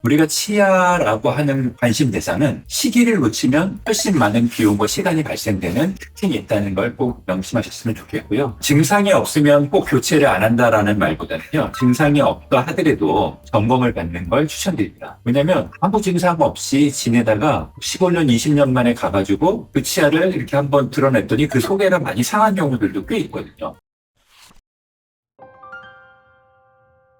우리가 치아라고 하는 관심 대상은 시기를 놓치면 훨씬 많은 비용과 시간이 발생되는 특징이 있다는 걸 꼭 명심하셨으면 좋겠고요. 증상이 없으면 꼭 교체를 안 한다라는 말보다는요. 증상이 없다 하더라도 점검을 받는 걸 추천드립니다. 왜냐하면 아무 증상 없이 지내다가 15년, 20년 만에 가가지고 그 치아를 이렇게 한번 드러냈더니 그 속에가 많이 상한 경우들도 꽤 있거든요.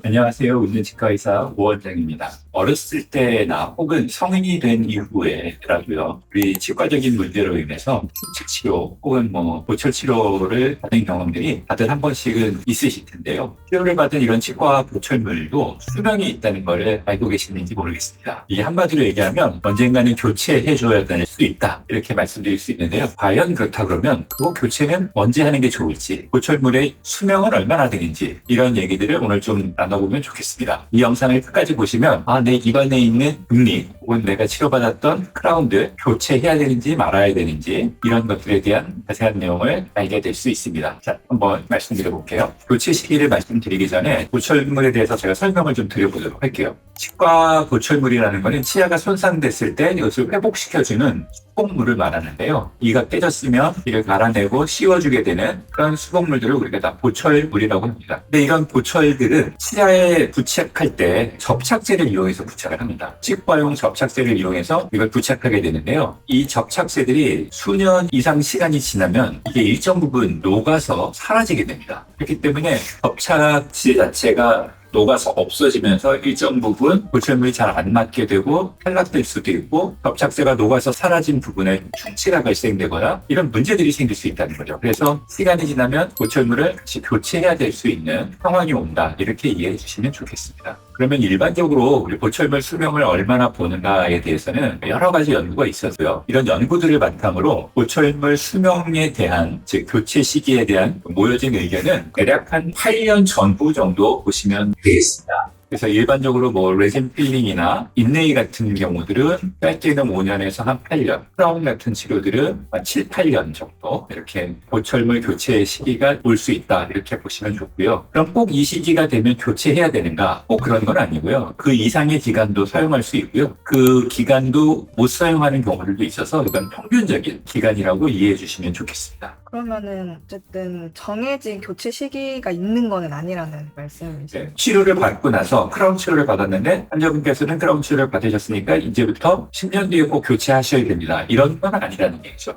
안녕하세요. 운전치과의사 오원장입니다. 어렸을 때나 혹은 성인이 된 이후에라도요, 우리 치과적인 문제로 인해서 충치 치료 혹은 보철 치료를 받은 경험들이 다들 한 번씩은 있으실 텐데요. 치료를 받은 이런 치과 보철물도 수명이 있다는 걸 알고 계시는지 모르겠습니다. 이 한마디로 얘기하면 언젠가는 교체해줘야 될 수 있다, 이렇게 말씀드릴 수 있는데요. 과연 그렇다 그러면 그 교체는 언제 하는 게 좋을지, 보철물의 수명은 얼마나 되는지, 이런 얘기들을 오늘 좀 나눠보면 좋겠습니다. 이 영상을 끝까지 보시면 내 입안에 있는 금리 혹은 내가 치료받았던 크라운드 교체해야 되는지 말아야 되는지, 이런 것들에 대한 자세한 내용을 알게 될 수 있습니다. 자, 한번 말씀드려 볼게요. 교체 시기를 말씀드리기 전에 보철물에 대해서 제가 설명을 좀 드려보도록 할게요. 치과 보철물이라는 것은 치아가 손상됐을 때 이것을 회복시켜주는 수복물을 말하는데요. 이가 깨졌으면 이를 갈아내고 씌워주게 되는 그런 수복물들을 우리가 다 보철물이라고 합니다. 근데 이런 보철들은 치아에 부착할 때 접착제를 이용해서 부착을 합니다. 치과용 접착제를 이용해서 이걸 부착하게 되는데요. 이 접착제들이 수년 이상 시간이 지나면 이게 일정 부분 녹아서 사라지게 됩니다. 그렇기 때문에 접착제 자체가 녹아서 없어지면서 일정 부분 보철물이 잘 안 맞게 되고 탈락될 수도 있고, 접착제가 녹아서 사라진 부분에 충치가 발생되거나 이런 문제들이 생길 수 있다는 거죠. 그래서 시간이 지나면 보철물을 다시 교체해야 될 수 있는 상황이 온다, 이렇게 이해해 주시면 좋겠습니다. 그러면 일반적으로 우리 보철물 수명을 얼마나 보는가에 대해서는 여러 가지 연구가 있어서요. 이런 연구들을 바탕으로 보철물 수명에 대한, 즉 교체 시기에 대한 모여진 의견은 대략 한 8년 전후 정도 보시면 되겠습니다. 그래서 일반적으로 레진 필링이나 인레이 같은 경우들은 짧게는 5년에서 한 8년, 크라운 같은 치료들은 한 7, 8년 정도 이렇게 보철물 교체 시기가 올 수 있다, 이렇게 보시면 좋고요. 그럼 꼭 이 시기가 되면 교체해야 되는가? 꼭 그런 건 아니고요. 그 이상의 기간도 사용할 수 있고요. 그 기간도 못 사용하는 경우들도 있어서 이건 평균적인 기간이라고 이해해 주시면 좋겠습니다. 그러면은 어쨌든 정해진 교체 시기가 있는 거는 아니라는 말씀이죠. 네, 치료를 받고 나서 크라운 치료를 받았는데 환자분께서는 크라운 치료를 받으셨으니까 이제부터 10년 뒤에 꼭 교체하셔야 됩니다, 이런 건 아니라는 얘기죠.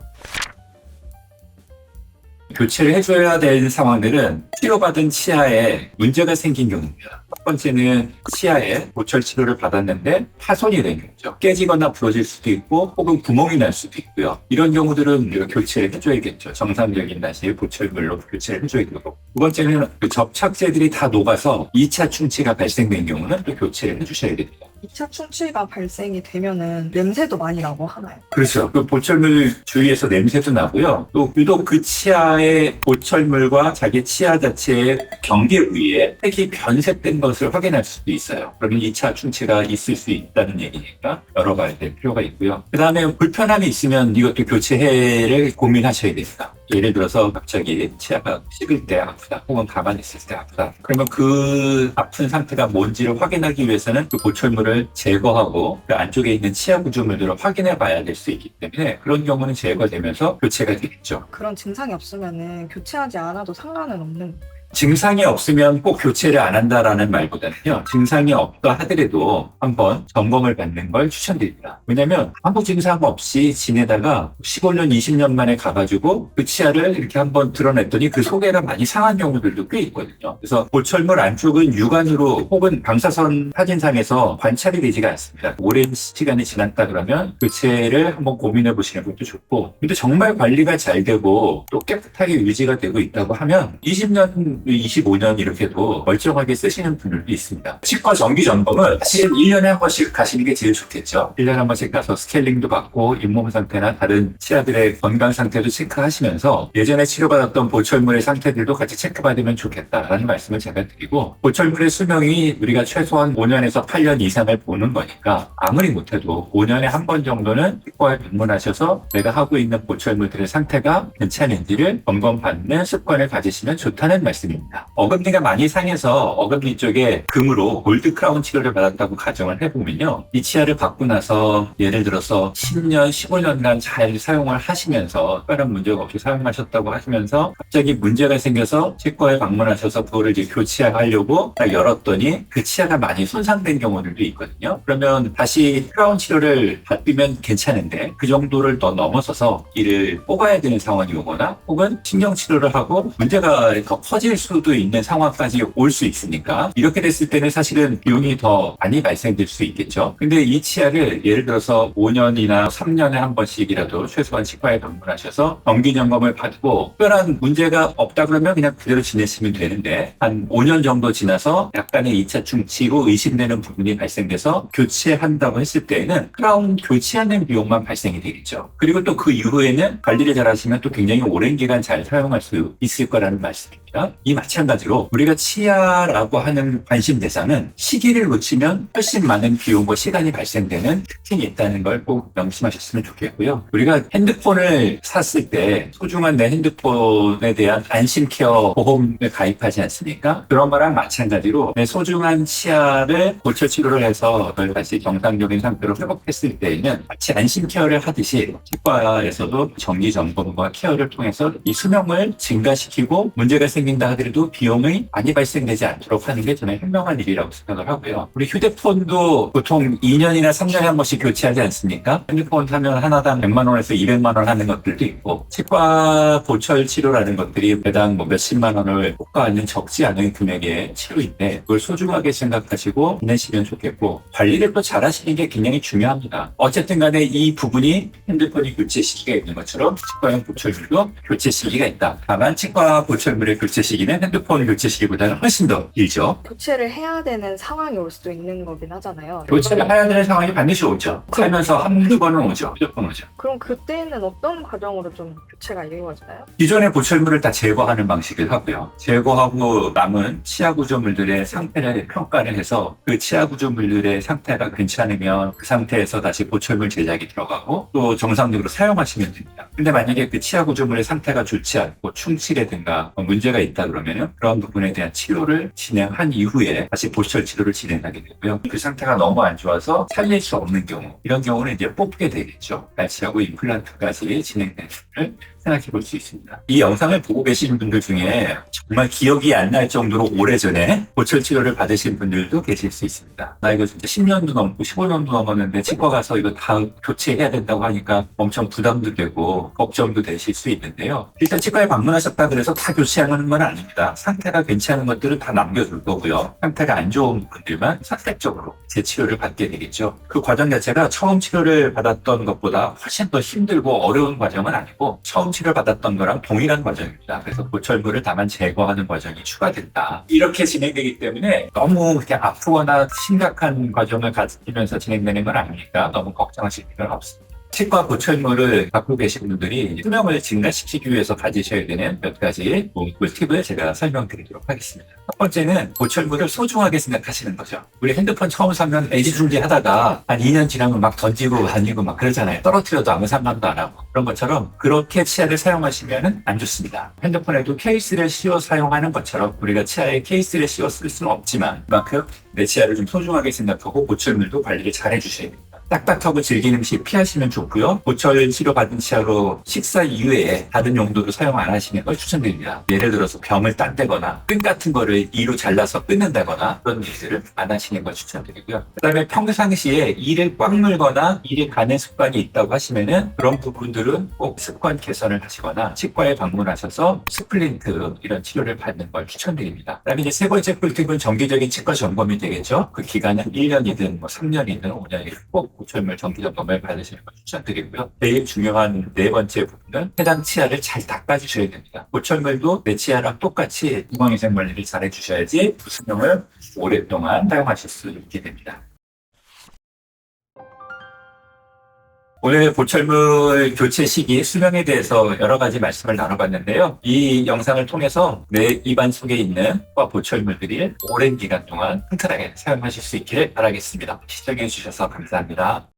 교체를 해줘야 될 상황들은 치료받은 치아에 문제가 생긴 경우입니다. 첫 번째는 치아에 보철 치료를 받았는데 파손이 된 경우죠. 깨지거나 부러질 수도 있고 혹은 구멍이 날 수도 있고요. 이런 경우들은 우리가 교체를 해줘야겠죠. 정상적인 다시 보철물로 교체를 해줘야 되고, 두 번째는 그 접착제들이 다 녹아서 2차 충치가 발생된 경우는 또 교체를 해주셔야 됩니다. 2차 충치가 발생이 되면은 냄새도 많이 나고 하나요? 그렇죠. 그 보철물 주위에서 냄새도 나고요. 또 유독 그 치아의 보철물과 자기 치아 자체의 경계 부위에 색이 변색된 것을 확인할 수도 있어요. 그러면 2차 충치가 있을 수 있다는 얘기니까 열어봐야 될 필요가 있고요. 그 다음에 불편함이 있으면 이것도 교체를 고민하셔야 됩니다. 예를 들어서 갑자기 치아가 씹을 때 아프다, 혹은 가만히 있을 때 아프다. 그러면 그 아픈 상태가 뭔지를 확인하기 위해서는 그 보철물을 제거하고 그 안쪽에 있는 치아 구조물들을 확인해 봐야 될 수 있기 때문에 그런 경우는 제거되면서 교체가 되겠죠. 그런 증상이 없으면은 교체하지 않아도 상관은 없는 거예요. 증상이 없으면 꼭 교체를 안 한다라는 말보다는요. 증상이 없다 하더라도 한번 점검을 받는 걸 추천드립니다. 왜냐하면 아무 증상 없이 지내다가 15년, 20년 만에 가가지고 그 치아를 이렇게 한번 드러냈더니 그 속에가 많이 상한 경우들도 꽤 있거든요. 그래서 보철물 안쪽은 육안으로 혹은 방사선 사진상에서 관찰이 되지가 않습니다. 오랜 시간이 지났다 그러면 교체를 한번 고민해 보시는 것도 좋고, 근데 정말 관리가 잘 되고 또 깨끗하게 유지가 되고 있다고 하면 20년, 25년 이렇게도 멀쩡하게 쓰시는 분들도 있습니다. 치과 정기 점검은 사실 1년에 한 번씩 가시는 게 제일 좋겠죠. 1년에 한 번씩 가서 스케일링도 받고 잇몸 상태나 다른 치아들의 건강 상태도 체크하시면서 예전에 치료받았던 보철물의 상태들도 같이 체크받으면 좋겠다라는 말씀을 제가 드리고, 보철물의 수명이 우리가 최소한 5년에서 8년 이상을 보는 거니까 아무리 못해도 5년에 한 번 정도는 치과에 방문하셔서 내가 하고 있는 보철물들의 상태가 괜찮은지를 점검받는 습관을 가지시면 좋다는 말씀입니다. 말씀입니다. 어금니가 많이 상해서 어금니 쪽에 금으로 골드 크라운 치료를 받았다고 가정을 해보면요. 이 치아를 받고 나서 예를 들어서 10년, 15년간 잘 사용을 하시면서 특별한 문제가 없이 사용하셨다고 하시면서 갑자기 문제가 생겨서 치과에 방문하셔서 그거를 이제 교체하려고 딱 열었더니 그 치아가 많이 손상된 경우들도 있거든요. 그러면 다시 크라운 치료를 받으면 괜찮은데 그 정도를 더 넘어서서 이를 뽑아야 되는 상황이 오거나 혹은 신경 치료를 하고 문제가 더 커질 수도 있는 상황까지 올 수 있으니까 이렇게 됐을 때는 사실은 비용이 더 많이 발생될 수 있겠죠. 근데 이 치아를 예를 들어서 5년이나 3년에 한 번씩이라도 최소한 치과에 방문하셔서 정기 점검을 받고 특별한 문제가 없다 그러면 그냥 그대로 지내시면 되는데 한 5년 정도 지나서 약간의 2차 충치로 의심되는 부분이 발생돼서 교체한다고 했을 때에는 크라운 교체하는 비용만 발생이 되겠죠. 그리고 또 그 이후에는 관리를 잘 하시면 또 굉장히 오랜 기간 잘 사용할 수 있을 거라는 말씀입니다. 이 마찬가지로 우리가 치아라고 하는 관심 대상은 시기를 놓치면 훨씬 많은 비용과 시간이 발생되는 특징이 있다는 걸 꼭 명심하셨으면 좋겠고요. 우리가 핸드폰을 샀을 때 소중한 내 핸드폰에 대한 안심 케어 보험을 가입하지 않습니까? 그런 거랑 마찬가지로 내 소중한 치아를 고철 치료를 해서 그걸 다시 정상적인 상태로 회복했을 때에는 마치 안심 케어를 하듯이 치과에서도 정기 점검과 케어를 통해서 이 수명을 증가시키고 문제가 생긴다 하더라도 비용이 많이 발생되지 않도록 하는 게 저는 현명한 일이라고 생각을 하고요. 우리 휴대폰도 보통 2년이나 3년에 한 번씩 교체하지 않습니까? 핸드폰 사면 하나당 100만 원에서 200만 원 하는 것들도 있고 치과 보철 치료라는 것들이 매당 뭐 몇십만 원을 효과하는 적지 않은 금액의 치료인데 그걸 소중하게 생각하시고 지내시면 좋겠고 관리를 또 잘 하시는 게 굉장히 중요합니다. 어쨌든 간에 이 부분이 핸드폰이 교체 시기가 있는 것처럼 치과용 보철물도 교체 시기가 있다. 다만 치과 보철물의 교체 시기는 핸드폰 교체 시기보다는 훨씬 더 길죠. 교체를 해야 되는 상황이 올 수도 있는 거긴 하잖아요. 교체를 해야 되는 상황이 반드시 오죠. 살면서 한두 번은 오죠. 무조건 오죠. 그럼 그때는 어떤 과정으로 좀 교체가 이루어지나요? 기존의 보철물을 다 제거하는 방식을 하고요. 제거하고 남은 치아 구조물들의 상태를 평가를 해서 그 치아 구조물들의 상태가 괜찮으면 그 상태에서 다시 보철물 제작이 들어가고 또 정상적으로 사용하시면 됩니다. 근데 만약에 그 치아 구조물의 상태가 좋지 않고 충치라든가 문제가 있다 그러면은 그런 부분에 대한 치료를 진행한 이후에 다시 보철 치료를 진행하게 되고요. 그 상태가 너무 안 좋아서 살릴 수 없는 경우 이런 경우는 이제 뽑게 되겠죠. 발치하고 임플란트까지 진행되는 를 생각해 볼 수 있습니다. 이 영상을 보고 계시는 분들 중에 정말 기억이 안 날 정도로 오래전에 보철 치료를 받으신 분들도 계실 수 있습니다. 나 이거 진짜 10년도 넘고 15년도 넘었는데 치과 가서 이거 다 교체해야 된다고 하니까 엄청 부담도 되고 걱정도 되실 수 있는데요. 일단 치과에 방문하셨다 그래서 다 교체하는 건 아닙니다. 상태가 괜찮은 것들은 다 남겨둘 거고요. 상태가 안 좋은 분들만 선택적으로 재치료를 받게 되겠죠. 그 과정 자체가 처음 치료를 받았던 것보다 훨씬 더 힘들고 어려운 과정은 아니고 처음 치료를 받았던 거랑 동일한 과정입니다. 그래서 보철물을 다만 제거하는 과정이 추가된다. 이렇게 진행되기 때문에 너무 그렇게 아프거나 심각한 과정을 가지면서 진행되는 건 아니니까 너무 걱정하실 필요는 없습니다. 치과 보철물을 갖고 계신 분들이 수명을 증가시키기 위해서 가지셔야 되는 몇 가지 꿀팁을 제가 설명드리도록 하겠습니다. 첫 번째는 보철물을 소중하게 생각하시는 거죠. 우리 핸드폰 처음 사면 애지중지 하다가 한 2년 지나면 막 던지고 다니고 막 그러잖아요. 떨어뜨려도 아무 상관도 안 하고. 그런 것처럼 그렇게 치아를 사용하시면 안 좋습니다. 핸드폰에도 케이스를 씌워 사용하는 것처럼 우리가 치아에 케이스를 씌워 쓸 수는 없지만 그만큼 내 치아를 좀 소중하게 생각하고 보철물도 관리를 잘 해주셔야 됩니다. 딱딱하고 질긴 음식 피하시면 좋고요. 보철 치료받은 치아로 식사 이후에 다른 용도로 사용 안 하시는 걸 추천드립니다. 예를 들어서 병을 딴다거나 끈 같은 거를 이로 잘라서 끊는다거나 그런 일들을 안 하시는 걸 추천드리고요. 그다음에 평상시에 이를 꽉 물거나 이를 가는 습관이 있다고 하시면은 그런 부분들은 꼭 습관 개선을 하시거나 치과에 방문하셔서 스플린트 이런 치료를 받는 걸 추천드립니다. 그다음에 이제 세 번째 꿀팁은 정기적인 치과 점검이 되겠죠. 그 기간은 1년이든 뭐 3년이든 5년이든 꼭 보철물 정기 점검을 받으시는 걸 추천드리고요. 제일 중요한 네 번째 부분은 해당 치아를 잘 닦아주셔야 됩니다. 보철물도 내 치아랑 똑같이 구강위생 관리를 잘 해주셔야지 수명을 오랫동안 사용하실 수 있게 됩니다. 오늘 보철물 교체 시기 수명에 대해서 여러 가지 말씀을 나눠봤는데요. 이 영상을 통해서 내 입안 속에 있는 보철물들이 오랜 기간 동안 튼튼하게 사용하실 수 있기를 바라겠습니다. 시청해 주셔서 감사합니다.